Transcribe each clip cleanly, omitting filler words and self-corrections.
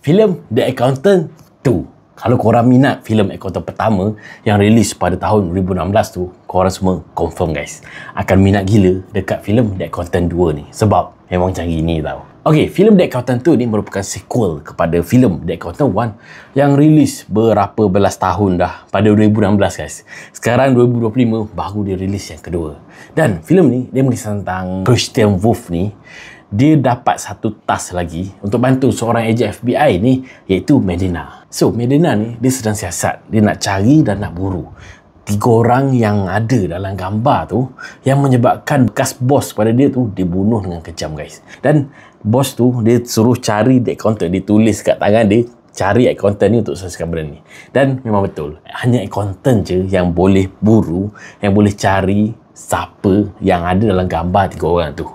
filem The Accountant 2. Kalau korang minat filem Accountant pertama yang rilis pada tahun 2016 tu, korang semua confirm guys akan minat gila dekat filem The Accountant 2 ni. Sebab memang macam gini tau. Okay, filem The Accountant 2 ni merupakan sequel kepada filem The Accountant 1 yang rilis berapa belas tahun dah pada 2016 guys. Sekarang 2025 baru dia rilis yang kedua. Dan filem ni dia mengisah tentang Christian Wolff ni. Dia dapat satu task lagi untuk bantu seorang ejen FBI ni, iaitu Medina. So, Medina ni dia sedang siasat. Dia nak cari dan nak buru 3 orang yang ada dalam gambar tu yang menyebabkan bekas bos pada dia tu dibunuh dengan kejam guys. Dan bos tu dia suruh cari the accountant. Dia tulis kat tangan dia, cari accountant ni untuk selesaikan benda ni. Dan memang betul, hanya accountant je yang boleh buru, yang boleh cari siapa yang ada dalam gambar 3 orang tu.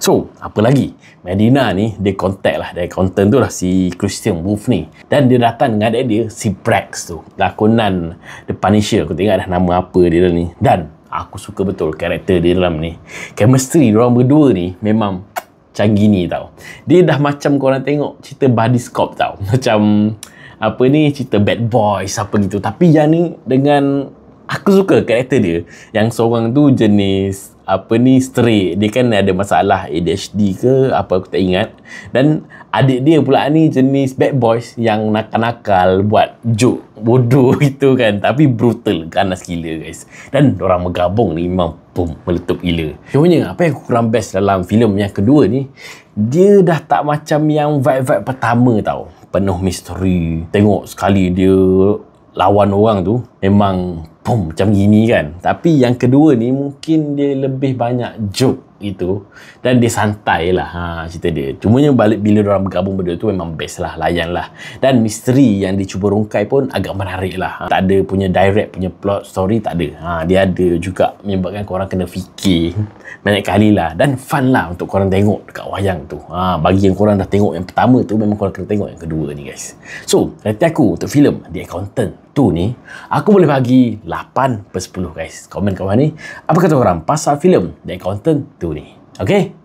So, apa lagi? Medina ni, dia contact lah the accountant tu lah, si Christian Wolff ni. Dan dia datang dengan adik dia, si Brax tu. Lakonan The Punisher, aku tengok dah nama apa dia dalam ni. Dan aku suka betul karakter dia dalam ni. Chemistry diorang berdua ni memang macam gini tau. Dia dah macam korang tengok cerita Buddy Cop tau. Macam apa ni, cerita Bad Boys apa gitu. Tapi yang ni dengan, aku suka karakter dia. Yang seorang tu jenis apa ni, straight. Dia kan ada masalah ADHD ke apa, aku tak ingat. Dan adik dia pula ni jenis bad boys yang nakal-nakal, buat joke bodoh gitu kan. Tapi brutal, ganas gila guys. Dan orang bergabung ni memang boom, meletup gila. Cumanya apa yang aku kurang best dalam filem yang kedua ni, dia dah tak macam yang vibe-vibe pertama tau. Penuh misteri. Tengok sekali dia lawan orang tu memang boom, macam gini kan. Tapi yang kedua ni mungkin dia lebih banyak joke gitu. Dan dia santai lah cerita dia. Cumanya balik bila orang bergabung berdua tu memang best lah, layan lah. Dan misteri yang dia cuba rungkai pun agak menarik lah. Tak ada punya direct punya plot story, tak ada. Dia ada juga menyebabkan korang kena fikir banyak kali lah. Dan fun lah untuk korang tengok dekat wayang tu. Bagi yang korang dah tengok yang pertama tu, memang korang kena tengok yang kedua ni guys. So, rating aku untuk filem The Accountant 2 ni, aku boleh bagi 8/10 guys. Komen kat bawah ni, apa kata korang pasal filem The Accountant 2 ni? Okay?